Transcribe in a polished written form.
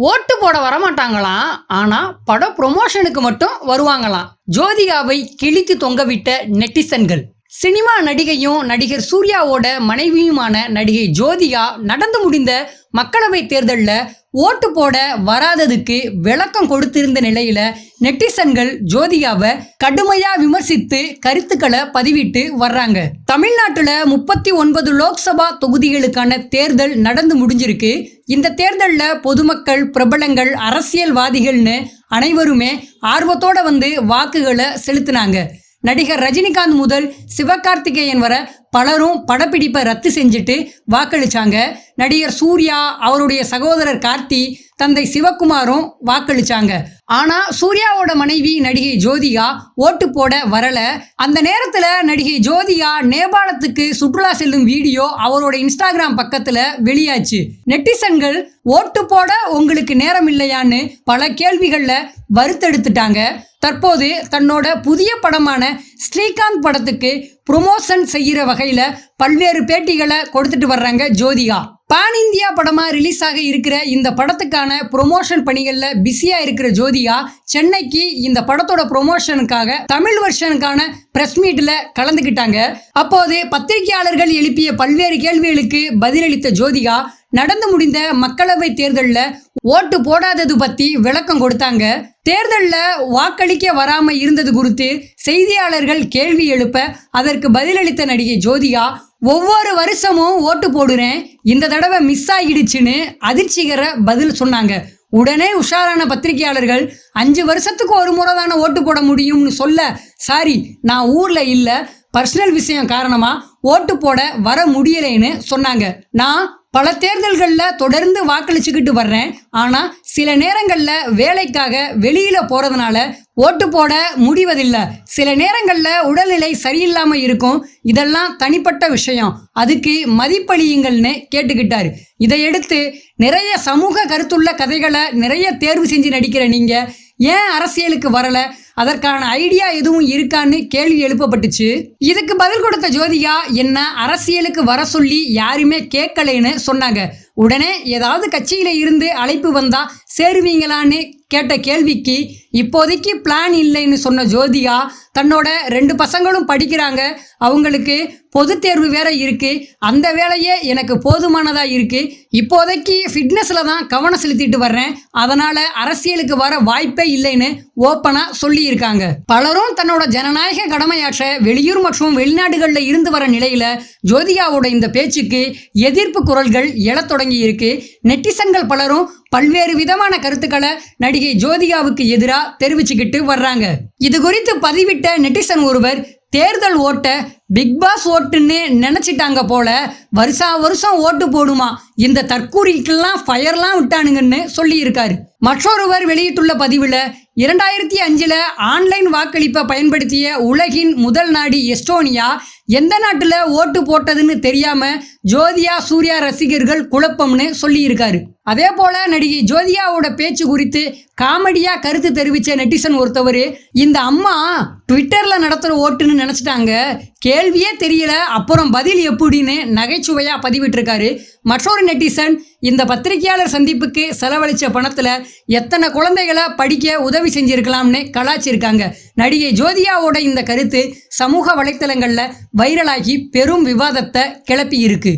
ஓட்டு போட வரமாட்டாங்களாம். ஆனா பட ப்ரொமோஷனுக்கு மட்டும் வருவாங்களாம். ஜோதிகாவை கிழித்து தொங்கவிட்ட நெட்டிசன்கள். சினிமா நடிகையும் நடிகர் சூர்யாவோட மனைவியுமான நடிகை ஜோதிகா நடந்து முடிந்த மக்களவை தேர்தலில் ஓட்டு போட வராததுக்கு விளக்கம் கொடுத்திருந்த நிலையில நெட்டிசன்கள் ஜோதிகாவை கடுமையா விமர்சித்து கருத்துக்களை பதிவிட்டு வர்றாங்க. தமிழ்நாட்டுல 39 லோக்சபா தொகுதிகளுக்கான தேர்தல் நடந்து முடிஞ்சிருக்கு. இந்த தேர்தலில் பொதுமக்கள், பிரபலங்கள், அரசியல்வாதிகள்னு அனைவருமே ஆர்வத்தோட வந்து வாக்குகளை செலுத்தினாங்க. நடிகர் ரஜினிகாந்த் முதல் சிவகார்த்திகேயன் வர பலரும் படப்பிடிப்பை ரத்து செஞ்சுட்டு வாக்களிச்சாங்க. நடிகர் சூர்யா, அவருடைய சகோதரர் கார்த்தி, தந்தை சிவகுமாரும் வாக்களிச்சாங்க. ஆனா சூர்யாவோட மனைவி நடிகை ஜோதிகா ஓட்டு போட வரல. அந்த நேரத்துல நடிகை ஜோதிகா நேபாளத்துக்கு சுற்றுலா செல்லும் வீடியோ அவரோட இன்ஸ்டாகிராம் பக்கத்துல வெளியாச்சு. நெட்டிசன்கள் ஓட்டு போட உங்களுக்கு நேரம் இல்லையான்னு பல கேள்விகள்ல வருத்தெடுத்துட்டாங்க. தற்போது தன்னோட புதிய படமான ஸ்ரீகாந்த் படத்துக்கு ப்ரொமோஷன் செய்கிற வகையில பல்வேறு பேட்டிகளை கொடுத்துட்டு வர்றாங்க ஜோதிகா. பான் இந்தியா படமா ரிலீஸ் ஆக இருக்கிற இந்த படத்துக்கான ப்ரொமோஷன் பணிகள்ல பிஸியா இருக்கிற ஜோதிகா சென்னைக்கு இந்த படத்தோட ப்ரொமோஷனுக்காக தமிழ் வெர்ஷனுக்கான பிரஸ் மீட்ல கலந்துக்கிட்டாங்க. அப்போது பத்திரிகையாளர்கள் எழுப்பிய பல்வேறு கேள்விகளுக்கு பதிலளித்த ஜோதிகா நடந்து முடிந்த மக்களவை தேர்தலில் ஓட்டு போடாதது பத்தி விளக்கம் கொடுத்தாங்க. தேர்தலில் வாக்களிக்க வராம இருந்தது குறித்து செய்தியாளர்கள் கேள்வி எழுப்ப அதற்கு பதிலளித்த நடிகை ஜோதிகா, ஒவ்வொரு வருஷமும் ஓட்டு போடுறேன், இந்த தடவை மிஸ் ஆகிடுச்சுன்னு அதிர்ச்சிகர பதில் சொன்னாங்க. உடனே உஷாரான பத்திரிகையாளர்கள் 5 வருஷத்துக்கு ஒரு முறை தானே ஓட்டு போட முடியும்னு சொல்ல, சாரி நான் ஊர்ல இல்லை, பர்சனல் விஷயம் காரணமா ஓட்டு போட வர முடியலைன்னு சொன்னாங்க. நான் பல தேர்தல்களில் தொடர்ந்து வாக்களிச்சுக்கிட்டு வர்றேன். ஆனால் சில நேரங்களில் வேலைக்காக வெளியில் போகிறதுனால ஓட்டு போட முடிவதில்லை. சில நேரங்களில் உடல்நிலை சரியில்லாமல் இருக்கும். இதெல்லாம் தனிப்பட்ட விஷயம், அதுக்கு மதிப்பளியுங்கள்னு கேட்டுக்கிட்டாரு. இதையடுத்து நிறைய சமூக கருத்துள்ள கதைகளை நிறைய தேர்வு செஞ்சு நடிக்கிற நீங்கள் ஏன் அரசியலுக்கு வரல, அதற்கான ஐடியா எதுவும் இருக்கான்னு கேள்வி எழுப்பப்பட்டுச்சு. இதுக்கு பதில் கொடுத்த ஜோதிகா, என்ன அரசியலுக்கு வர சொல்லி யாருமே கேட்கலைன்னு சொன்னாங்க. உடனே ஏதாவது கட்சியில இருந்து அழைப்பு வந்தா சேருவீங்களான்னு கேட்ட கேள்விக்கு இப்போதைக்கு பிளான் இல்லைன்னு சொன்ன ஜோதிகா, தன்னோட 2 பசங்களும் படிக்கிறாங்க, அவங்களுக்கு பொது தேர்வு வேற இருக்கு, அந்த வேலையே எனக்கு போதுமானதா இருக்கு, இப்போதைக்கு ஃபிட்னஸ்ல தான் கவனம் செலுத்திட்டு வர்றேன், அதனால அரசியலுக்கு வர வாய்ப்பே இல்லைன்னு ஓப்பனா சொல்லி இருக்காங்க. பலரும் தன்னோட ஜனநாயக கடமையாற்ற வெளியூர் மற்றும் வெளிநாடுகளில் இருந்து வர நிலையில ஜோதிகாவோட இந்த பேச்சுக்கு எதிர்ப்பு குரல்கள் எழத் தொடங்கி இருக்கு. நெட்டிசன்கள் பலரும் பல்வேறு விதமான கருத்துக்களை நடிகை ஜோதிகாவுக்கு எதிராக தெரிவிச்சுக்கிட்டு வர்றாங்க. இது குறித்து பதிவிட்ட நெட்டிசன் ஒருவர், தேர்தல் ஓட்ட பிக் பாஸ் ஓட்டுன்னு நினைச்சிட்டாங்க போல, வருஷம் ஓட்டு போடுமா, இந்த தற்கூரிக்கெல்லாம் ஃபயர்லாம் விட்டானுங்கன்னு சொல்லி இருக்காரு. மற்றொருவர் வெளியிட்டுள்ள பதிவில், 2005 ஆன்லைன் வாக்களிப்பை பயன்படுத்திய உலகின் முதல் நாடு எஸ்டோனியா எந்த நாட்டில் ஓட்டு போட்டதுன்னு தெரியாம ஜோதிகா சூர்யா ரசிகர்கள் குழப்பம்னு சொல்லி இருக்காரு. அதே போல நடிகை ஜோதிகாவோட பேச்சு குறித்து காமெடியா கருத்து தெரிவித்த நெட்டிசன் ஒருத்தவர், இந்த அம்மா ட்விட்டர்ல நடத்துற ஓட்டுன்னு நினைச்சிட்டாங்க, கேள்வியே தெரியல, அப்புறம் பதில் எப்படின்னு நகைச்சுவையா பதிவிட்டிருக்காரு. மற்றொரு நெட்டிசன், இந்த பத்திரிகையாளர் சந்திப்புக்கு செலவழிச்ச பணத்துல எத்தனை குழந்தைகளை படிக்க உதவி செஞ்சிருக்கலாம்னு கலாச்சிருக்காங்க. நடிகை ஜோதிகாவோட இந்த கருத்து சமூக வலைத்தளங்கள்ல வைரலாகி பெரும் விவாதத்தை கிளப்பி இருக்கு.